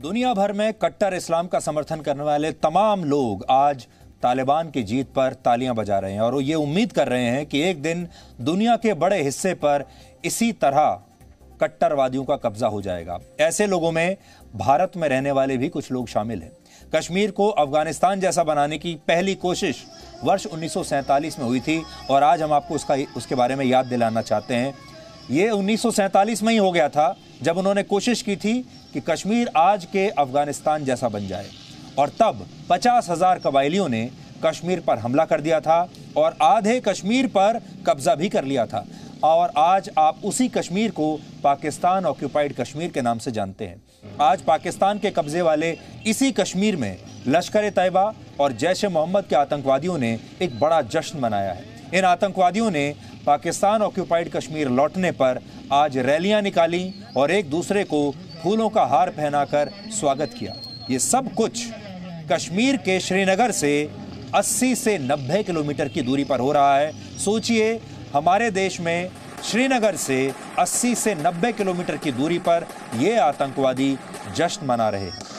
दुनिया भर में कट्टर इस्लाम का समर्थन करने वाले तमाम लोग आज तालिबान की जीत पर तालियां बजा रहे हैं और वो ये उम्मीद कर रहे हैं कि एक दिन दुनिया के बड़े हिस्से पर इसी तरह कट्टरवादियों का कब्जा हो जाएगा। ऐसे लोगों में भारत में रहने वाले भी कुछ लोग शामिल हैं। कश्मीर को अफगानिस्तान जैसा बनाने की पहली कोशिश वर्ष 1947 में हुई थी और आज हम आपको उसके बारे में याद दिलाना चाहते हैं। ये 1947 में ही हो गया था जब उन्होंने कोशिश की थी कि कश्मीर आज के अफगानिस्तान जैसा बन जाए और तब 50,000 कबायलियों ने कश्मीर पर हमला कर दिया था और आधे कश्मीर पर कब्जा भी कर लिया था और आज आप उसी कश्मीर को पाकिस्तान ऑक्यूपाइड कश्मीर के नाम से जानते हैं। आज पाकिस्तान के कब्जे वाले इसी कश्मीर में लश्कर तैयबा और जैश ए मोहम्मद के आतंकवादियों ने एक बड़ा जश्न मनाया है। इन आतंकवादियों ने पाकिस्तान ऑक्यूपाइड कश्मीर लौटने पर आज रैलियां निकाली और एक दूसरे को फूलों का हार पहनाकर स्वागत किया। ये सब कुछ कश्मीर के श्रीनगर से 80 से 90 किलोमीटर की दूरी पर हो रहा है। सोचिए, हमारे देश में श्रीनगर से 80 से 90 किलोमीटर की दूरी पर ये आतंकवादी जश्न मना रहे हैं।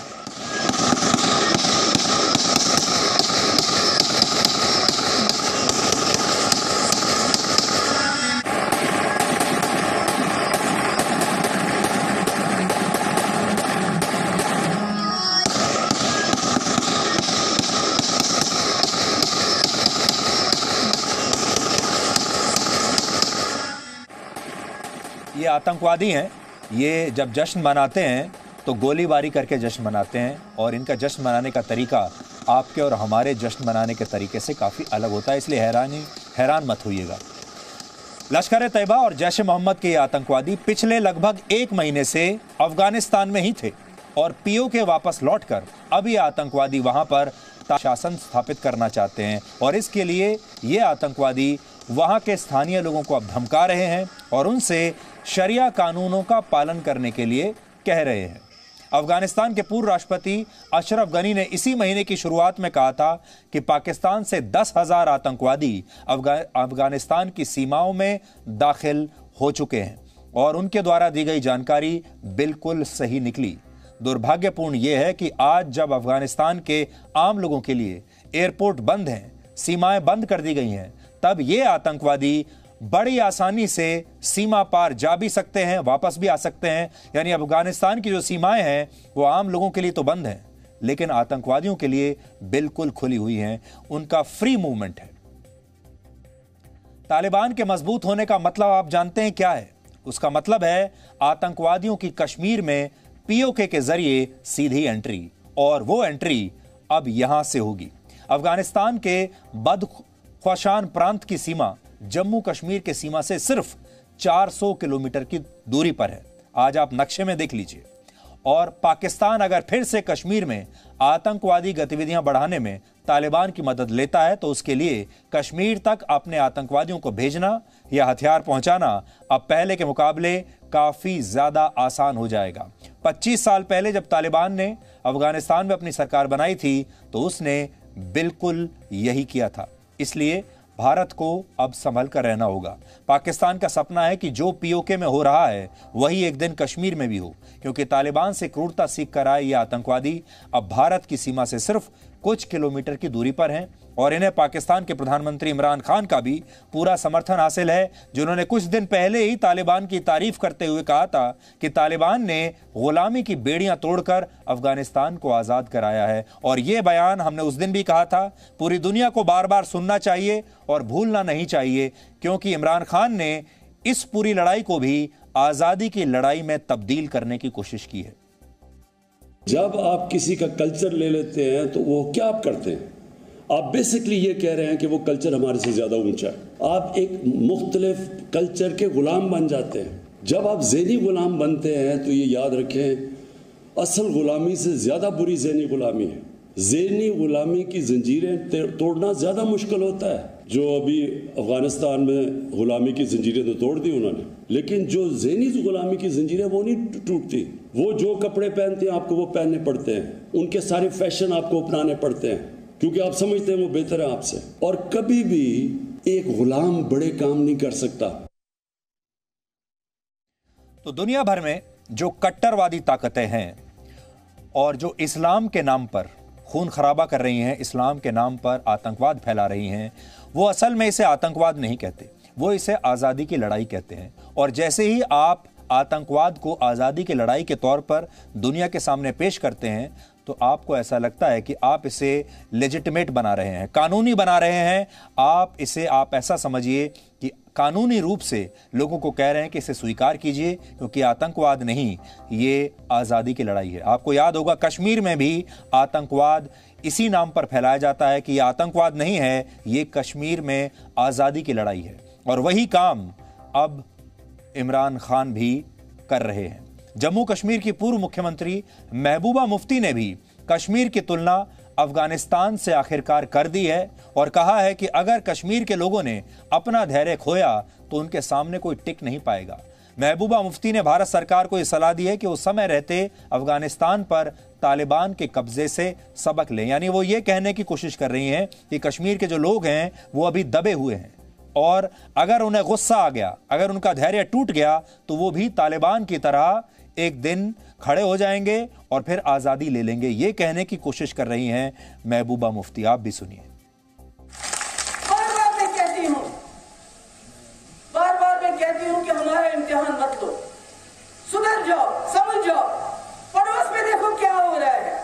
ये आतंकवादी हैं। ये जब जश्न मनाते हैं तो गोलीबारी करके जश्न मनाते हैं और इनका जश्न मनाने का तरीका आपके और हमारे जश्न मनाने के तरीके से काफ़ी अलग होता है, इसलिए हैरान मत होइएगा। लश्कर तैयबा और जैश ए मोहम्मद के ये आतंकवादी पिछले लगभग 1 महीने से अफगानिस्तान में ही थे और पीओके वापस लौटकर अब ये आतंकवादी वहाँ पर शासन स्थापित करना चाहते हैं और इसके लिए ये आतंकवादी वहाँ के स्थानीय लोगों को अब धमका रहे हैं और उनसे शरिया कानूनों का पालन करने के लिए कह रहे हैं। अफगानिस्तान के पूर्व राष्ट्रपति अशरफ गनी ने इसी महीने की शुरुआत में कहा था कि पाकिस्तान से 10,000 आतंकवादी अफगानिस्तान की सीमाओं में दाखिल हो चुके हैं और उनके द्वारा दी गई जानकारी बिल्कुल सही निकली। दुर्भाग्यपूर्ण यह है कि आज जब अफगानिस्तान के आम लोगों के लिए एयरपोर्ट बंद हैं, सीमाएं बंद कर दी गई हैं, तब ये आतंकवादी बड़ी आसानी से सीमा पार जा भी सकते हैं, वापस भी आ सकते हैं। यानी अफगानिस्तान की जो सीमाएं हैं वो आम लोगों के लिए तो बंद हैं, लेकिन आतंकवादियों के लिए बिल्कुल खुली हुई हैं। उनका फ्री मूवमेंट है। तालिबान के मजबूत होने का मतलब आप जानते हैं क्या है? उसका मतलब है आतंकवादियों की कश्मीर में पीओके के जरिए सीधी एंट्री, और वो एंट्री अब यहां से होगी। अफगानिस्तान के बदख्शान प्रांत की सीमा जम्मू कश्मीर के सीमा से सिर्फ 400 किलोमीटर की दूरी पर है। आज आप नक्शे में देख लीजिए। और पाकिस्तान अगर फिर से कश्मीर में आतंकवादी गतिविधियां बढ़ाने में तालिबान की मदद लेता है तो उसके लिए कश्मीर तक अपने आतंकवादियों को भेजना या हथियार पहुंचाना अब पहले के मुकाबले काफी ज्यादा आसान हो जाएगा। 25 साल पहले जब तालिबान ने अफगानिस्तान में अपनी सरकार बनाई थी तो उसने बिल्कुल यही किया था। इसलिए भारत को अब संभल कर रहना होगा। पाकिस्तान का सपना है कि जो पीओके में हो रहा है वही एक दिन कश्मीर में भी हो, क्योंकि तालिबान से क्रूरता सीख कर आए ये आतंकवादी अब भारत की सीमा से सिर्फ कुछ किलोमीटर की दूरी पर हैं और इन्हें पाकिस्तान के प्रधानमंत्री इमरान खान का भी पूरा समर्थन हासिल है, जिन्होंने कुछ दिन पहले ही तालिबान की तारीफ करते हुए कहा था कि तालिबान ने गुलामी की बेड़ियां तोड़कर अफगानिस्तान को आजाद कराया है। और यह बयान हमने उस दिन भी कहा था, पूरी दुनिया को बार बार सुनना चाहिए और भूलना नहीं चाहिए, क्योंकि इमरान खान ने इस पूरी लड़ाई को भी आजादी की लड़ाई में तब्दील करने की कोशिश की है। जब आप किसी का कल्चर ले लेते हैं तो वो क्या आप करते हैं? आप बेसिकली ये कह रहे हैं कि वो कल्चर हमारे से ज़्यादा ऊंचा है। आप एक मुख्तलिफ कल्चर के गुलाम बन जाते हैं। जब आप ज़हनी गुलाम बनते हैं तो ये याद रखें, असल गुलामी से ज़्यादा बुरी ज़हनी गुलामी है। ज़हनी गुलामी की जंजीरें तोड़ना ज़्यादा मुश्किल होता है। जो अभी अफगानिस्तान में गुलामी की जंजीरें तो तोड़ दी उन्होंने, लेकिन जो ज़हनी गुलामी की जंजीरें वो नहीं टूटती। वो जो कपड़े पहनते हैं आपको वो पहनने पड़ते हैं, उनके सारे फैशन आपको अपनाने पड़ते हैं, क्योंकि आप समझते हैं वो बेहतर है आपसे। और कभी भी एक गुलाम बड़े काम नहीं कर सकता। तो दुनिया भर में जो कट्टरवादी ताकतें हैं और जो इस्लाम के नाम पर खून खराबा कर रही हैं, इस्लाम के नाम पर आतंकवाद फैला रही हैं, वो असल में इसे आतंकवाद नहीं कहते, वो इसे आज़ादी की लड़ाई कहते हैं। और जैसे ही आप आतंकवाद को आज़ादी की लड़ाई के तौर पर दुनिया के सामने पेश करते हैं तो आपको ऐसा लगता है कि आप इसे लेजिटिमेट बना रहे हैं, कानूनी बना रहे हैं। आप ऐसा समझिए कि कानूनी रूप से लोगों को कह रहे हैं कि इसे स्वीकार कीजिए, क्योंकि आतंकवाद नहीं, ये आज़ादी की लड़ाई है। आपको याद होगा कश्मीर में भी आतंकवाद इसी नाम पर फैलाया जाता है कि ये आतंकवाद नहीं है, ये कश्मीर में आज़ादी की लड़ाई है। और वही काम अब इमरान खान भी कर रहे हैं। जम्मू कश्मीर की पूर्व मुख्यमंत्री महबूबा मुफ्ती ने भी कश्मीर की तुलना अफगानिस्तान से आखिरकार कर दी है और कहा है कि अगर कश्मीर के लोगों ने अपना धैर्य खोया तो उनके सामने कोई टिक नहीं पाएगा। महबूबा मुफ्ती ने भारत सरकार को यह सलाह दी है कि उस समय रहते अफगानिस्तान पर तालिबान के कब्जे से सबक लें। यानी वो ये कहने की कोशिश कर रही हैं कि कश्मीर के जो लोग हैं वो अभी दबे हुए हैं और अगर उन्हें गुस्सा आ गया, अगर उनका धैर्य टूट गया तो वो भी तालिबान की तरह एक दिन खड़े हो जाएंगे और फिर आजादी ले लेंगे। ये कहने की कोशिश कर रही हैं महबूबा मुफ्ती। आप भी सुनिए। बार बार मैं कहती हूं कि हमारा इम्तिहान मत लो, सुधर जाओ, समझ जाओ। पड़ोस में देखो क्या हो रहा है,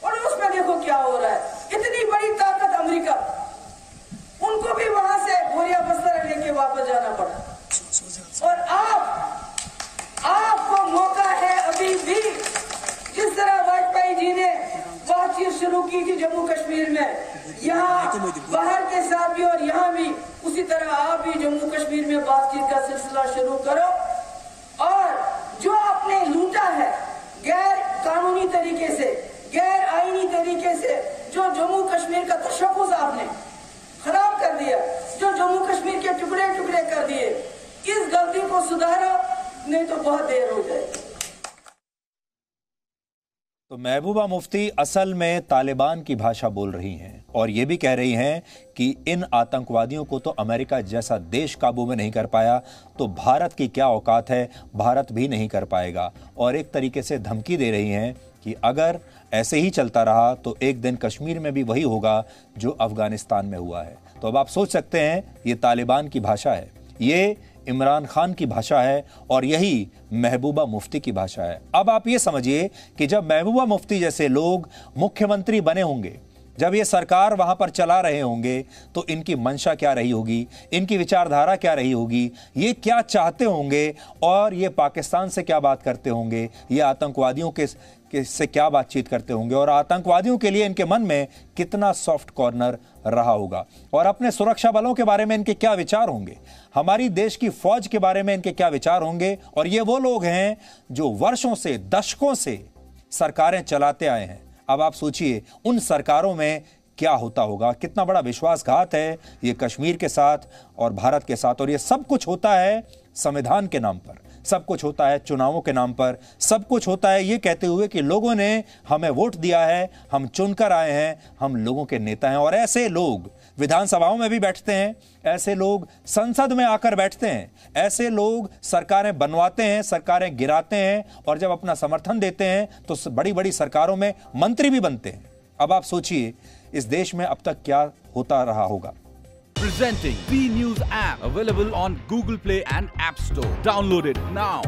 पड़ोस में देखो क्या हो रहा है। इतनी बड़ी ताकत अमेरिका, उनको भी वहां से बोरिया बस्तर लेके वापस जाना पड़ा। और आपको मौका है अभी भी, जिस तरह वाजपेयी जी ने बातचीत शुरू की थी जम्मू कश्मीर में, यहाँ बाहर के साथ भी और यहाँ भी उसी तरह आप भी जम्मू कश्मीर में बातचीत का सिलसिला शुरू करो। और जो आपने लूटा है गैर कानूनी तरीके से, गैर आईनी तरीके से, जो जम्मू कश्मीर का तशक्कुस आपने खराब कर दिया, जो जम्मू कश्मीर के टुकड़े टुकड़े कर दिए, इस गलती को सुधारो, नहीं तो बहुत देर हो जाएगी। तो महबूबा मुफ्ती असल में तालिबान की भाषा बोल रही हैं और ये भी कह रही हैं कि इन आतंकवादियों को तो अमेरिका जैसा देश काबू में नहीं कर पाया, तो भारत की क्या औकात है, भारत भी नहीं कर पाएगा। और एक तरीके से धमकी दे रही हैं कि अगर ऐसे ही चलता रहा तो एक दिन कश्मीर में भी वही होगा जो अफगानिस्तान में हुआ है। तो अब आप सोच सकते हैं ये तालिबान की भाषा है, ये इमरान खान की भाषा है और यही महबूबा मुफ्ती की भाषा है। अब आप ये समझिए कि जब महबूबा मुफ्ती जैसे लोग मुख्यमंत्री बने होंगे, जब ये सरकार वहां पर चला रहे होंगे, तो इनकी मंशा क्या रही होगी, इनकी विचारधारा क्या रही होगी, ये क्या चाहते होंगे और ये पाकिस्तान से क्या बात करते होंगे, ये आतंकवादियों से क्या बातचीत करते होंगे और आतंकवादियों के लिए इनके मन में कितना सॉफ्ट कॉर्नर रहा होगा और अपने सुरक्षा बलों के बारे में इनके क्या विचार होंगे, हमारी देश की फौज के बारे में इनके क्या विचार होंगे। और ये वो लोग हैं जो वर्षों से, दशकों से सरकारें चलाते आए हैं। अब आप सोचिए उन सरकारों में क्या होता होगा, कितना बड़ा विश्वासघात है ये कश्मीर के साथ और भारत के साथ। और ये सब कुछ होता है संविधान के नाम पर, सब कुछ होता है चुनावों के नाम पर, सब कुछ होता है ये कहते हुए कि लोगों ने हमें वोट दिया है, हम चुनकर आए हैं, हम लोगों के नेता हैं। और ऐसे लोग विधानसभाओं में भी बैठते हैं, ऐसे लोग संसद में आकर बैठते हैं, ऐसे लोग सरकारें बनवाते हैं, सरकारें गिराते हैं और जब अपना समर्थन देते हैं तो बड़ी बड़ी सरकारों में मंत्री भी बनते हैं। अब आप सोचिए इस देश में अब तक क्या होता रहा होगा। Presenting B News app, available on Google Play and App Store. Download it now.